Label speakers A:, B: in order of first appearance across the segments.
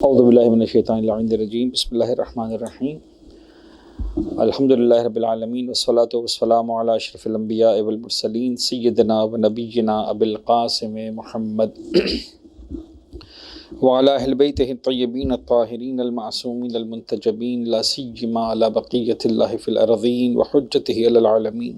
A: اعوذ باللہ من الشیطان اللعین الرجیم بسم اللہ الرحمن الرحیم الحمدللہ رب العالمین والصلاة والسلام علی اشرف الانبیاء والمرسلین سیدنا و نبینا ابی القاسم محمد وعلی اہل بیتہ الطیبین الطاہرین المعصومین المنتجبین لا سیما علی بقیۃ اللہ فی الارضین وحجتہ علی العالمین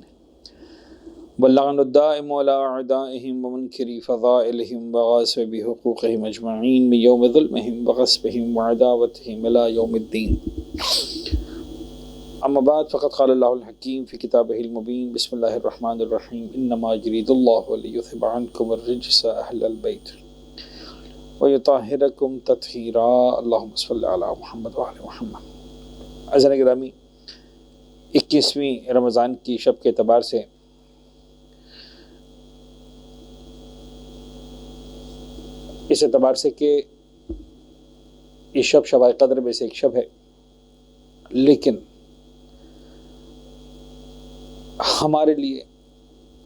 A: واللعن الدائم على اعدائهم ومنکری فضائلهم وغاصب حقوقهم اجمعین من یوم ظلمهم وغصبهم وعداوتهم الى یوم الدین. اما بعد فقد قال اللہ الحکیم فی کتابہ المبین بسم اللہ الرحمن الرحیم انما یرید اللہ لیذهب عنکم الرجس اہل البیت ویطہرکم تطہیرا. اللہم صل علی محمد وعلی محمد. عزیزان گرامی، 21ویں رمضان کی شب کے اعتبار سے اس اعتبار سے کہ یہ شب شب قدر میں سے ایک شب ہے، لیکن ہمارے لیے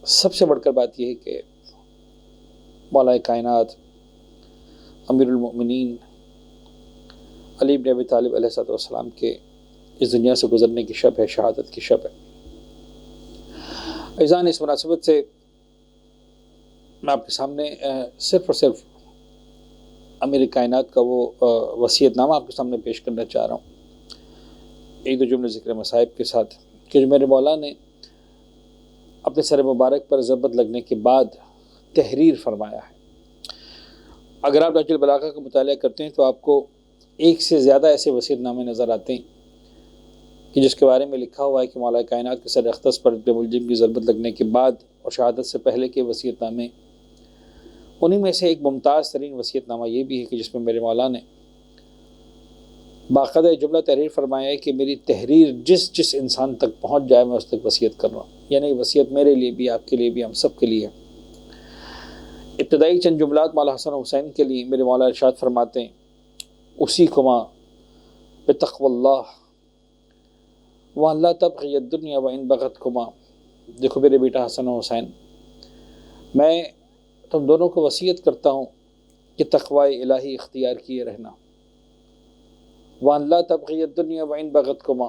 A: سب سے بڑھ کر بات یہ ہے کہ مولا کائنات امیر المؤمنین علی بن ابی طالب علیہ السلام کے اس دنیا سے گزرنے کی شب ہے، شہادت کی شب ہے. عزیزان، اس مناسبت سے میں آپ کے سامنے صرف اور صرف امیر کائنات کا وہ وصیت نامہ آپ کے سامنے پیش کرنا چاہ رہا ہوں، ایک دو جملے ذکر مصائب کے ساتھ، کہ جو میرے مولا نے اپنے سر مبارک پر ضربت لگنے کے بعد تحریر فرمایا ہے. اگر آپ نہج البلاغہ کا مطالعہ کرتے ہیں تو آپ کو ایک سے زیادہ ایسے وصیت نامے نظر آتے ہیں کہ جس کے بارے میں لکھا ہوا ہے کہ مولا کائنات کے سر اختص پر ابن ملجم کی ضربت لگنے کے بعد اور شہادت سے پہلے کے وصیت نامے. انہی میں سے ایک ممتاز ترین وصیت نامہ یہ بھی ہے کہ جس میں میرے مولا نے باقاعدہ جملہ تحریر فرمایا ہے کہ میری تحریر جس انسان تک پہنچ جائے میں اس تک وصیت کر رہا ہوں. یعنی وصیت میرے لیے بھی، آپ کے لیے بھی، ہم سب کے لیے. ابتدائی چند جملات مولا حسن حسین کے لیے میرے مولا ارشاد فرماتے ہیں، اوصیکما بتقوی اللہ وان لا تبغی الدنیا وان بغتکما. دیکھو میرے بیٹا حسن و حسین، میں تم دونوں کو وصیت کرتا ہوں کہ تقوی الہی اختیار کیے رہنا. وان لا تبغی الدنیا وان بغتکما،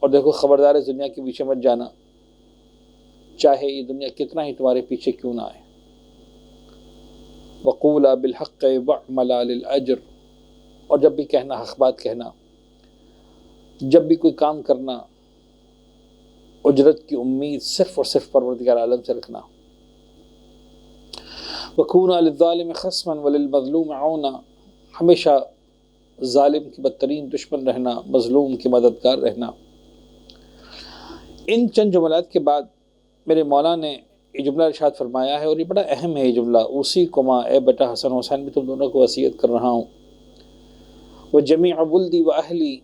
A: اور دیکھو خبردار اس دنیا کے پیچھے مت جانا، چاہے یہ دنیا کتنا ہی تمہارے پیچھے کیوں نہ آئے. وقولا بالحق واعملا للاجر، اور جب بھی کہنا حق بات کہنا، جب بھی کوئی کام کرنا اجرت کی امید صرف اور صرف پروردگار عالم سے رکھنا. وَكُونَا لِلظَّالِمِ خَصْمًا وَلِلْمَظْلُومِ عَوْنًا، ہمیشہ ظالم کی بدترین دشمن رہنا، مظلوم کی مددگار رہنا. ان چند جملات کے بعد میرے مولا نے یہ جملہ ارشاد فرمایا ہے، اور یہ بڑا اہم ہے یہ جملہ، اوصیکما، اے بیٹا حسن حسین میں تم دونوں کو وصیت کر رہا ہوں. وَجَمِيعَ وُلْدِي وَأَهْلِي،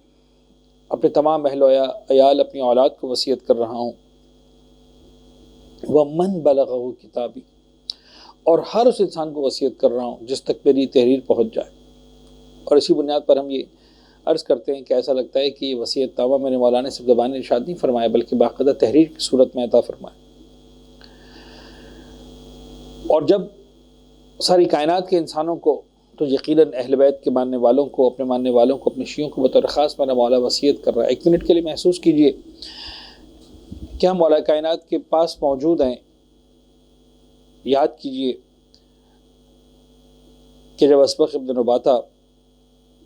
A: اپنے تمام اہل و عیال، اپنی اولاد کو وصیت کر رہا ہوں. وَمَنْ بَلَغَهُ کتابی، اور ہر اس انسان کو وصیت کر رہا ہوں جس تک میری تحریر پہنچ جائے. اور اسی بنیاد پر ہم یہ عرض کرتے ہیں کہ ایسا لگتا ہے کہ یہ وصیت نامہ میرے مولا نے صرف زبان ارشاد نہیں فرمایا بلکہ باقاعدہ تحریر کی صورت میں عطا فرمایا. اور جب ساری کائنات کے انسانوں کو، تو یقیناً اہل بیت کے ماننے والوں کو، اپنے ماننے والوں کو، اپنے شیعوں کو بطور خاص میرا مولا وصیت کر رہا ہے. ایک منٹ کے لیے محسوس کیجئے کہ ہم مولا کائنات کے پاس موجود ہیں. یاد کیجئے کہ جب اسبق ابن نباتہ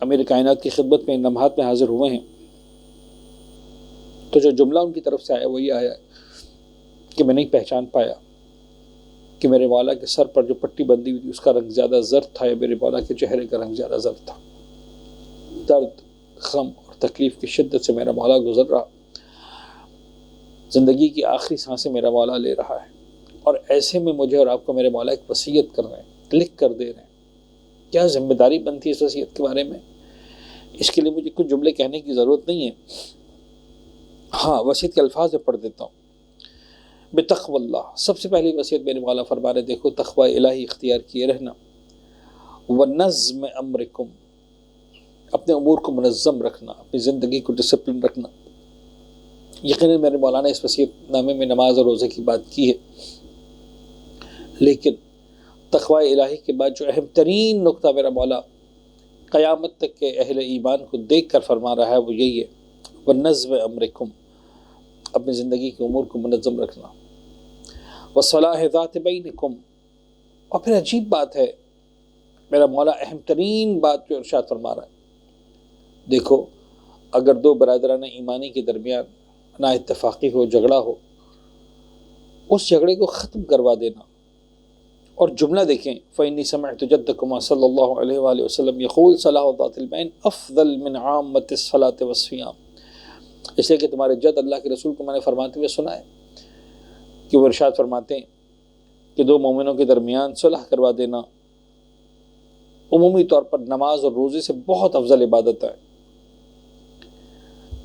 A: امیر کائنات کی خدمت میں ان لمحات میں حاضر ہوئے ہیں تو جو جملہ ان کی طرف سے آیا وہ یہ آیا کہ میں نہیں پہچان پایا کہ میرے مولا کے سر پر جو پٹی بندی ہوئی تھی اس کا رنگ زیادہ زرد تھا یا میرے مولا کے چہرے کا رنگ زیادہ زرد تھا. درد، غم اور تکلیف کی شدت سے میرا مولا گزر رہا، زندگی کی آخری سانسیں میرا مولا لے رہا ہے، اور ایسے میں مجھے اور آپ کو میرے مولا ایک وصیت کر رہے ہیں، لکھ کر دے رہے ہیں. کیا ذمہ داری بنتی ہے اس وصیت کے بارے میں؟ اس کے لیے مجھے کچھ جملے کہنے کی ضرورت نہیں ہے. ہاں، وصیت کے الفاظ میں پڑھ دیتا ہوں. بتقوی اللہ، سب سے پہلی وصیت میرے مولا فرما رہے، دیکھو تقوی الہی اختیار کیے رہنا. ونظم امرکم، اپنے امور کو منظم رکھنا، اپنی زندگی کو ڈسپلن رکھنا. یقیناً میرے مولا نے اس وصیت نامے میں نماز اور روزے کی بات کی ہے، لیکن تقوی الہی کے بعد جو اہم ترین نقطہ میرا مولا قیامت تک کے اہل ایمان کو دیکھ کر فرما رہا ہے وہ یہی ہے، وَنَظْمِ أَمْرِكُمْ، اپنی زندگی کے امور کو منظم رکھنا، وَصَلَاحِ ذَاتِ بَيْنِكُمْ، اور پھر عجیب بات ہے میرا مولا اہم ترین بات جو ارشاد فرما رہا ہے، دیکھو اگر دو برادران ایمانی کے درمیان نا اتفاقی ہو، جھگڑا ہو، اس جھگڑے کو ختم کروا دینا، اور جملہ دیکھیں فَإِنِّي سَمِعْتُ جَدَّكُمَا صلی اللہ علیہ وآلہ وسلم يقول صلاح ذات البین افضل من عامۃ الصلاۃ والصیام، اس لیے کہ تمہارے جد اللہ کے رسول کو میں نے فرماتے ہوئے سنا ہے کہ وہ ارشاد فرماتے ہیں کہ دو مومنوں کے درمیان صلح کروا دینا عمومی طور پر نماز اور روزے سے بہت افضل عبادت ہے۔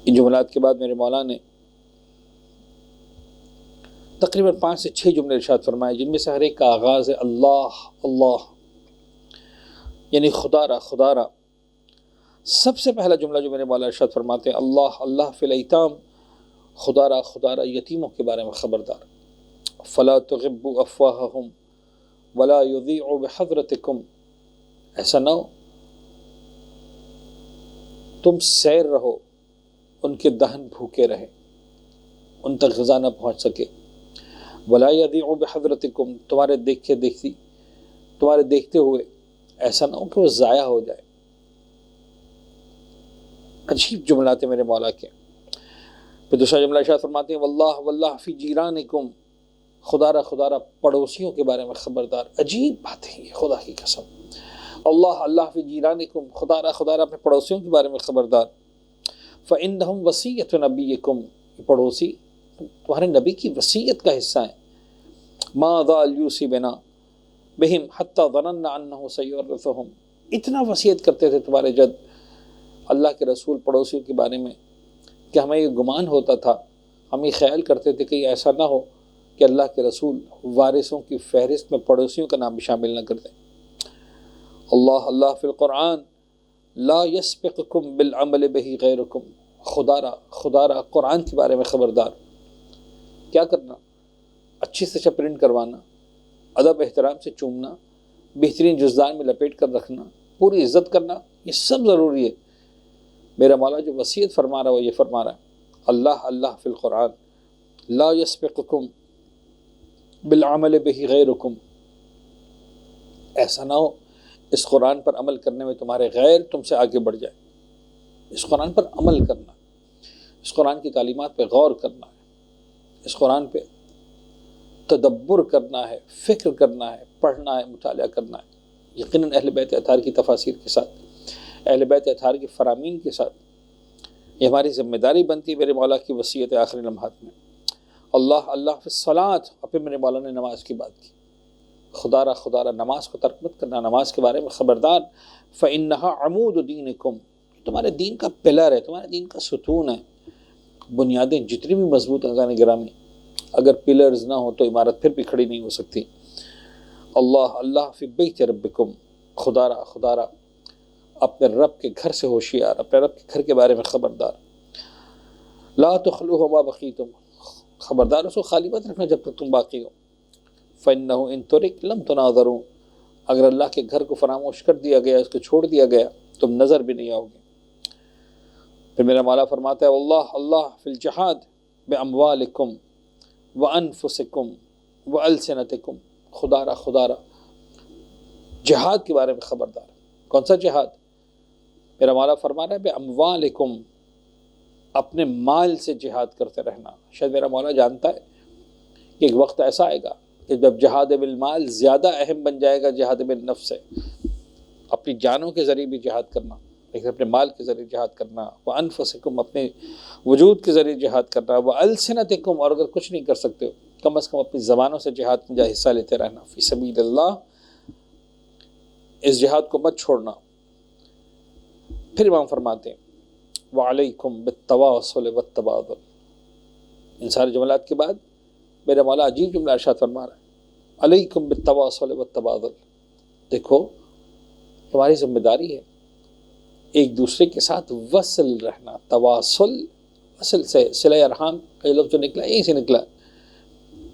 A: ان جملات کے بعد میرے مولا نے تقریباً 5 سے 6 جملے ارشاد فرمائے، جن میں سے ہر ایک کا آغاز ہے اللہ اللہ، یعنی خدا را خدا را۔ سب سے پہلا جملہ جو میرے مولا ارشاد فرماتے ہیں اللہ اللہ فی الیتام، خدا را یتیموں کے بارے میں خبردار، فلا تغبوا افواہہم ولا یضیعوا بحضرتکم، ایسا نہ ہو تم سیر رہو ان کے دہن بھوکے رہے، ان تک غذا نہ پہنچ سکے، ولا یضیعوا بحضرتکم، تمہارے دیکھتے ہوئے ایسا نہ ہو کہ وہ ضائع ہو جائے۔ عجیب جملات ہیں میرے مولا کے۔ پھر دوسرا جملہ ارشاد فرماتے ہیں واللہ واللہ فی جیرانکم، خدا را پڑوسیوں کے بارے میں خبردار۔ عجیب بات ہے یہ، خدا کی قسم، اللہ اللہ فی جیرانکم، خدا را اپنے پڑوسیوں کے بارے میں خبردار۔ فإنہم وصیۃ نبیکم، یہ پڑوسی تمہارے نبی کی وصیت کا حصہ ہیں۔ ماذا یوصی بنا بہم حتی ظننا انہ سیورثہم، اتنا وصیت کرتے تھے تمہارے جد اللہ کے رسول پڑوسیوں کے بارے میں کہ ہمیں یہ گمان ہوتا تھا، ہم یہ خیال کرتے تھے کہ ایسا نہ ہو کہ اللہ کے رسول وارثوں کی فہرست میں پڑوسیوں کا نام بھی شامل نہ کر دیں۔ اللہ اللہ فی القرآن لا یسبقکم بالعمل بہ غیرکم، خدا را قرآن کے بارے میں خبردار۔ کیا کرنا؟ اچھی سے اچھا پرنٹ کروانا، ادب احترام سے چومنا، بہترین جزدان میں لپیٹ کر رکھنا، پوری عزت کرنا، یہ سب ضروری ہے۔ میرا مولا جو وصیت فرما رہا ہے وہ یہ فرما رہا ہے اللہ اللہ فی القرآن لا یسبقکم بالعمل بہ غیرکم، ایسا نہ ہو اس قرآن پر عمل کرنے میں تمہارے غیر تم سے آگے بڑھ جائے۔ اس قرآن پر عمل کرنا، اس قرآن کی تعلیمات پہ غور کرنا ہے، اس قرآن پہ تدبر کرنا ہے، فکر کرنا ہے، پڑھنا ہے، مطالعہ کرنا ہے، یقیناً اہل بیت اطہار کی تفاسیر کے ساتھ، اہل بیت اطہار کی فرامین کے ساتھ۔ یہ ہماری ذمہ داری بنتی ہے میرے مولا کی وصیت آخری لمحات میں۔ اللہ اللہ فی الصلاۃ، اور پھر میرے مولا نے نماز کی بات کی، خدا را نماز کو ترک مت کرنا، نماز کے بارے میں خبردار۔ فإنها عمود دینکم، تمہارے دین کا پلر ہے، تمہارے دین کا ستون ہے۔ بنیادیں جتنی بھی مضبوط ہیں عزیزان گرامی، اگر پلرز نہ ہو تو عمارت پھر بھی کھڑی نہیں ہو سکتی۔ اللہ اللہ فی بیت ربکم، خدا را اپنے رب کے گھر سے ہوشیار، اپنے رب کے گھر کے بارے میں خبردار۔ لا تخلوہ ما بقیتم، خبردار اس کو خالی مت رکھنا جب تک تم باقی ہو۔ فإنہ ان ترک لم تناظروا، اگر اللہ کے گھر کو فراموش کر دیا گیا، اس کو چھوڑ دیا گیا، تم نظر بھی نہیں آؤ گے۔ پھر میرا مولا فرماتا ہے اللہ اللہ فی الجہاد باموالکم وانفسکم والسنتکم، خدا را جہاد کے بارے میں خبردار۔ کون سا جہاد؟ میرا مولا فرما رہا ہے باموالکم، اپنے مال سے جہاد کرتے رہنا۔ شاید میرا مولا جانتا ہے کہ ایک وقت ایسا آئے گا کہ جب جہاد بالمال زیادہ اہم بن جائے گا جہاد بالنفس سے، اپنی جانوں کے ذریعے بھی جہاد کرنا، لیکن اپنے مال کے ذریعے جہاد کرنا، وانفسکم، اپنے وجود کے ذریعے جہاد کرنا، والسنتکم، اور اگر کچھ نہیں کر سکتے ہو کم از کم اپنی زبانوں سے جہاد میں حصہ لیتے رہنا، فی سبیل اللہ، اس جہاد کو مت چھوڑنا۔ پھر امام فرماتے ہیں وعلیکم بالتواصل والتبادل، ان سارے جملات کے بعد میرا مولا عجیب جملہ ارشاد فرما رہا ہے علیکم بالتواصل والتبادل، دیکھو تمہاری ذمہ داری ہے ایک دوسرے کے ساتھ وصل رہنا۔ تواصل، وصل سے صلہ ارحام کا لفظ جو نکلا یہیں سے نکلا،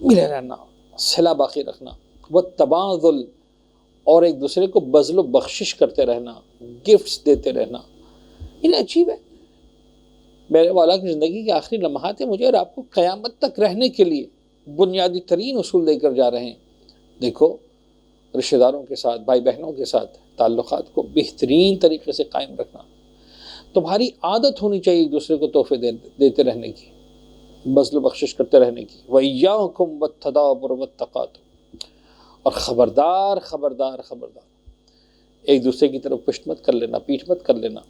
A: ملے رہنا، صلہ باقی رکھنا۔ والتبادل، اور ایک دوسرے کو بذل و بخشش کرتے رہنا، گفٹس دیتے رہنا، یہ عجیب ہے۔ میرے مولا کی زندگی کے آخری لمحات ہیں، مجھے اور آپ کو قیامت تک رہنے کے لیے بنیادی ترین اصول دے کر جا رہے ہیں۔ دیکھو، رشتہ داروں کے ساتھ، بھائی بہنوں کے ساتھ تعلقات کو بہترین طریقے سے قائم رکھنا۔ تمہاری عادت ہونی چاہیے ایک دوسرے کو تحفے دیتے رہنے کی، بذل و بخشش کرتے رہنے کی۔ وَإِيَّاكُمْ وَالتَّدَابُرَ وَالتَّقَاتُ، اور خبردار خبردار خبردار، ایک دوسرے کی طرف پشت مت کر لینا، پیٹھ مت کر لینا،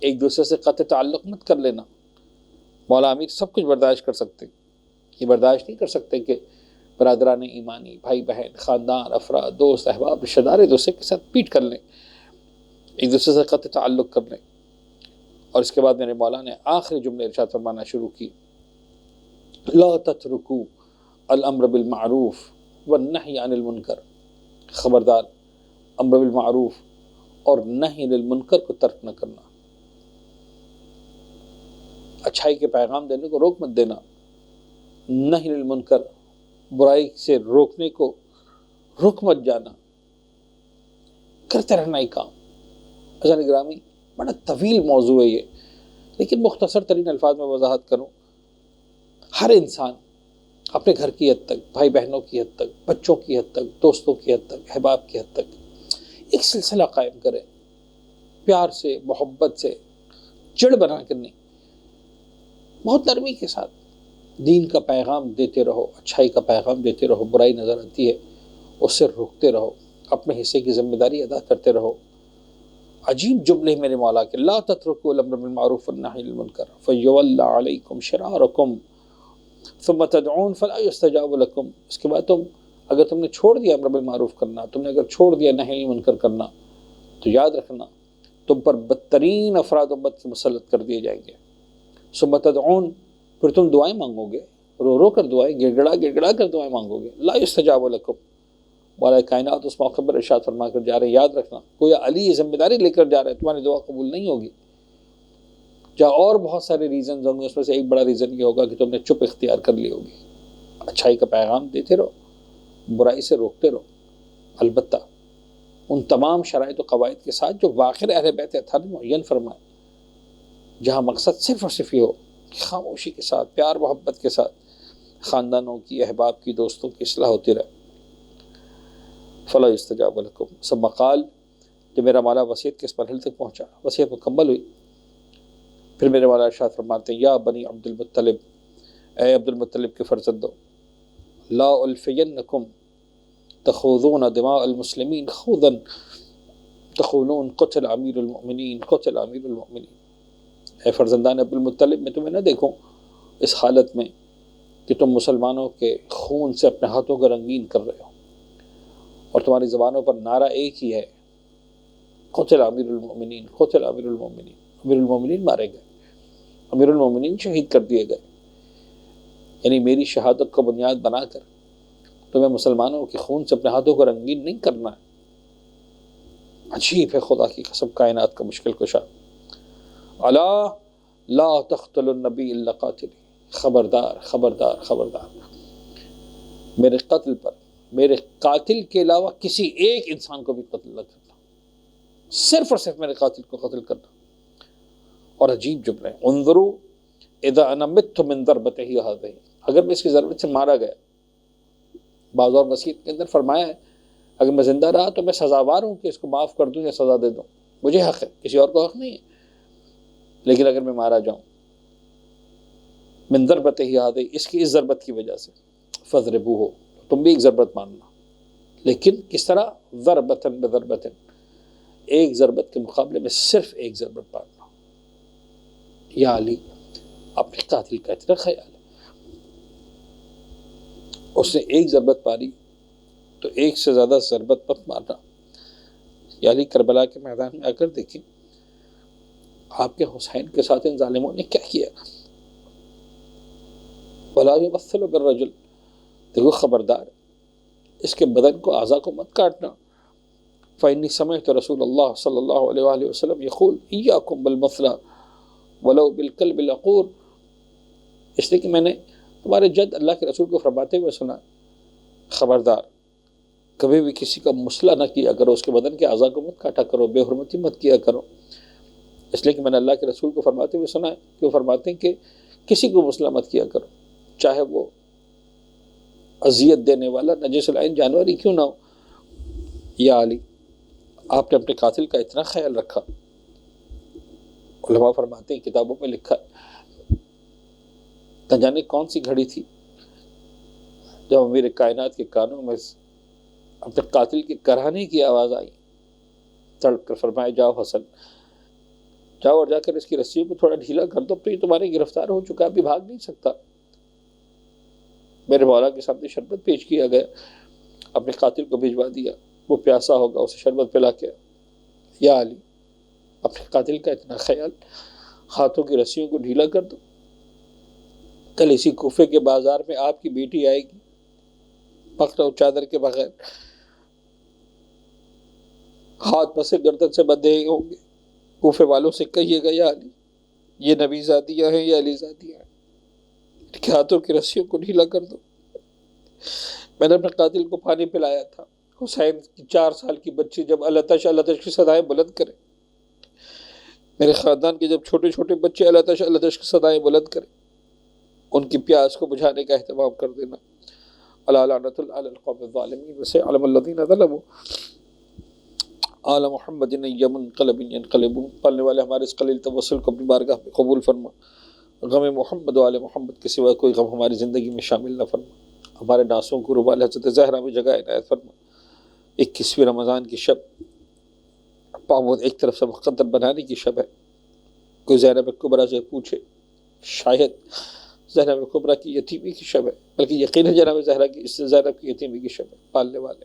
A: ایک دوسرے سے قطع تعلق مت کر لینا۔ مولا امیر سب کچھ برداشت کر سکتے، یہ برداشت نہیں کر سکتے کہ برادران ایمانی، بھائی بہن، خاندان، افراد، دوست، احباب، رشتہ دار ایک دوسرے کے ساتھ پیٹ کر لیں، ایک دوسرے سے قطع تعلق کر لیں۔ اور اس کے بعد میرے مولا نے آخری جملے ارشاد فرمانا شروع کی، لا تترکوا الامر بالمعروف والنہی عن المنکر، خبردار امر بالمعروف اور نہی عن المنکر کو ترک نہ کرنا، اچھائی کے پیغام دینے کو روک مت دینا، نہی عن المنکر برائی سے روکنے کو رک مت جانا، کرتے رہنا یہ کام۔ عزیزان گرامی، بڑا طویل موضوع ہے یہ، لیکن مختصر ترین الفاظ میں وضاحت کروں، ہر انسان اپنے گھر کی حد تک، بھائی بہنوں کی حد تک، بچوں کی حد تک، دوستوں کی حد تک، احباب کی حد تک ایک سلسلہ قائم کرے، پیار سے، محبت سے، چڑ بنا کر نہیں، بہت نرمی کے ساتھ دین کا پیغام دیتے رہو، اچھائی کا پیغام دیتے رہو، برائی نظر آتی ہے اس سے روکتے رہو، اپنے حصے کی ذمہ داری ادا کرتے رہو۔ عجیب جملے میرے مولا کے، لا تترکوا الامر بالمعروف والنہی عن المنکر فیولی علیکم شرارکم ثم تدعون فلا یستجاب لکم۔ اس کے بعد اگر تم نے چھوڑ دیا امر بالمعروف کرنا، تم نے اگر چھوڑ دیا نہی عن المنکر کرنا، تو یاد رکھنا تم پر بدترین افراد و بد مسلط کر دیے جائیں گے۔ ثم تدعون، پھر تم دعائیں مانگو گے، رو رو کر دعائیں، گڑ گڑا کر دعائیں مانگو گے، لا یستجاب لکم۔ مولا کائنات اس موقع پر ارشاد فرما کر جا رہے ہیں، یاد رکھنا کوئی علی یہ ذمہ داری لے کر جا رہا ہے، تمہاری دعا قبول نہیں ہوگی۔ جہاں اور بہت سارے ریزنز ہوں گے، اس میں سے ایک بڑا ریزن یہ ہوگا کہ تم نے چپ اختیار کر لی ہوگی۔ اچھائی کا پیغام دیتے رہو، برائی سے روکتے رہو، البتہ ان تمام شرائط و قواعد کے ساتھ جو واخر اہل بیت اطہار نے معین فرمائے، جہاں مقصد صرف اور صرف یہ ہو کہ خاموشی کے ساتھ، پیار محبت کے ساتھ خاندانوں کی، احباب کی، دوستوں کی اصلاح ہوتی رہے۔ فلا یستجاب لکم۔ ثم قال، جب میرا مولا وصیت کے اس مرحلے تک پہنچا، وصیت مکمل ہوئی، پھر میرے مولا ارشاد فرماتے ہیں، یا بنی عبد المطلب، اے عبد المطلب کے فرزندوں، لا الفینکم تخوضون دماء المسلمین خوضا تقولون قتل امیر المؤمنین، قتل امیر المؤمنین۔ اے فرزندان عبد المطلب، میں تمہیں نہ دیکھوں اس حالت میں کہ تم مسلمانوں کے خون سے اپنے ہاتھوں کو رنگین کر رہے ہو، اور تمہاری زبانوں پر نعرہ ایک ہی ہے، قتل امیر المؤمنین، قتل امیر المؤمنین۔ امیر المؤمنین مارے گئے، امیر المؤمنین شہید کر دیے گئے، یعنی میری شہادت کو بنیاد بنا کر تمہیں مسلمانوں کے خون سے اپنے ہاتھوں کو رنگین نہیں کرنا ہے۔ عجیب ہے، خدا کی قسم، کائنات کا مشکل کشا۔ الا لا تقتل النبی الا قاتل، خبردار خبردار خبردار، میرے قتل پر، میرے قاتل کے علاوہ کسی ایک انسان کو بھی قتل نہ کرنا، صرف اور صرف میرے قاتل کو قتل کرنا۔ اور عجیب جملے، انظروا اذا انا مت من ضربتہ ہذہ، اگر میں اس کی ضربت سے مارا گیا، بعض اور وصیت کے اندر فرمایا ہے اگر میں زندہ رہا تو میں سزاوار ہوں کہ اس کو معاف کر دوں یا سزا دے دوں، مجھے حق ہے، کسی اور کو حق نہیں ہے، لیکن اگر میں مارا جاؤں من ضربتہ ہذہ، اس کی اس ضربت کی وجہ سے، فضربوہ، تم بھی ایک ضربت مارنا، لیکن کس طرح؟ ضربتن بضربتن، ایک ضربت کے مقابلے میں صرف ایک ضربت مارنا۔ یا علی، اپنے قاتل کا اتنا خیال ہے، اس نے ایک ضربت ماری تو ایک سے زیادہ ضربت مت مارنا۔ یا علی، کربلا کے میدان میں آ کر دیکھیں آپ کے حسین کے ساتھ ان ظالموں نے کیا کیا۔ ولا یمثل بالرجل، دیکھو خبردار، اس کے بدن کو، اعضاء کو مت کاٹنا۔ فإنی سمعت رسول اللہ صلی اللہ علیہ وآلہ وسلم یقول ایاکم بالمثل ولو بالکلب العقور، اس لیے کہ میں نے تمہارے جد اللہ کے رسول کو فرماتے ہوئے سنا، خبردار کبھی بھی کسی کا مسئلہ نہ کیا کرو، اس کے بدن کے اعضاء کو مت کاٹا کرو، بے حرمتی مت کیا کرو، اس لیے کہ میں نے اللہ کے رسول کو فرماتے ہوئے سنا ہے کہ وہ فرماتے ہیں کہ کسی کو مسئلہ مت کیا کرو، چاہے وہ اذیت دینے والا نجس العین جانور ہی کیوں نہ ہو۔ یا علی، آپ نے اپنے قاتل کا اتنا خیال رکھا، علماء فرماتے ہیں کتابوں میں لکھا نہ جانے کون سی گھڑی تھی جب امیر کائنات کے کانوں میں اپنے قاتل کے کراہنے کی آواز آئی، تڑپ کر فرمایا جاؤ حسن، جاؤ اور جا کر اس کی رسیوں کو تھوڑا ڈھیلا کر دو، تو یہ تمہارے گرفتار ہو چکا، ابھی بھاگ نہیں سکتا۔ میرے مولا کے سامنے شربت پیش کیا گیا، اپنے قاتل کو بھجوا دیا، وہ پیاسا ہوگا اسے شربت پلا کے۔ یا علی، اپنے قاتل کا اتنا خیال، ہاتھوں کی رسیوں کو ڈھیلا کر دو، کل اسی کوفے کے بازار میں آپ کی بیٹی آئے گی پختہ و چادر کے بغیر، ہاتھ پس گردن سے بندھے ہوں گے، کوفے والوں سے کہیے گا یا علی یہ نبی زادیاں ہیں یا علی زادیاں ہیں، ان کے ہاتھوں کی رسیوں کو ڈھیلا کر دو۔ میں نے اپنے قاتل کو پانی پلایا تھا، حسین کی 4 سال کی بچی جب التش التش کی صدائیں بلند کرے، میرے خاندان کے جب چھوٹے چھوٹے بچے التش التش کی صدائیں بلند کرے، ان کی پیاس کو بجھانے کا اہتمام کر دینا۔ الا لعنت اللہ علی القوم الظالمین وسيعلم الذین ظلموا آل محمد منقلب ینقلبون۔ پڑھنے والے ہمارے اس قلیل توسل کو اپنی بارگاہ میں قبول فرما، غم محمد و آل محمد کے سوا کوئی غم ہماری زندگی میں شامل نہ فرما، ہمارے ناسوں کو روبال حضرت زہرا میں جگہ عنایت فرما۔ 21ویں رمضان کی شب پابند ایک طرف سے مقدر بنانے کی شب ہے، کوئی زینب کبریٰ سے پوچھے، شاید زینب کبریٰ کی یتیمی کی شب ہے، بلکہ یقیناً جناب زینب کی یتیمی کی شب ہے۔ پالنے والے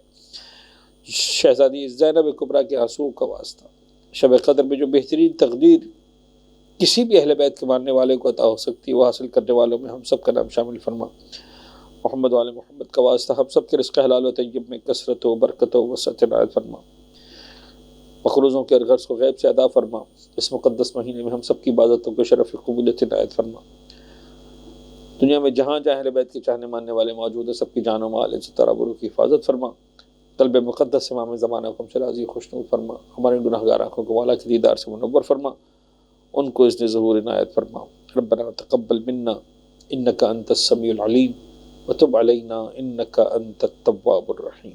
A: شہزادی زینب کبریٰ کے آنسوؤں کا واسطہ، شب قدر میں جو بہترین تقدیر کسی بھی اہل بیت کے ماننے والے کو عطا ہو سکتی ہے، وہ حاصل کرنے والوں میں ہم سب کا نام شامل فرما۔ محمد و آل محمد کا واسطہ ہم سب کے رزق حلال و طیب میں کثرت و برکت و وسعت عنایت فرما، مقروضوں کے غرض کو غیب سے ادا فرما، اس مقدس مہینے میں ہم سب کی عبادتوں کو شرف قبولیت عنایت فرما۔ دنیا میں جہاں جہاں اہل بیت کے چاہنے ماننے والے موجود ہیں، سب کی جان و مال سے ترابروں کی حفاظت فرما، قلب مقدس امام زمانہ کو ہم سے راضی خوشنود فرما، ہمارے گناہ گار آنکھوں کو مولا کے دیدار سے منور فرما، ان کو اذن ظہور عنایت فرما۔ ربنا تقبل منا انک انت السمیع العلیم وتب علینا انک انت التواب الرحیم۔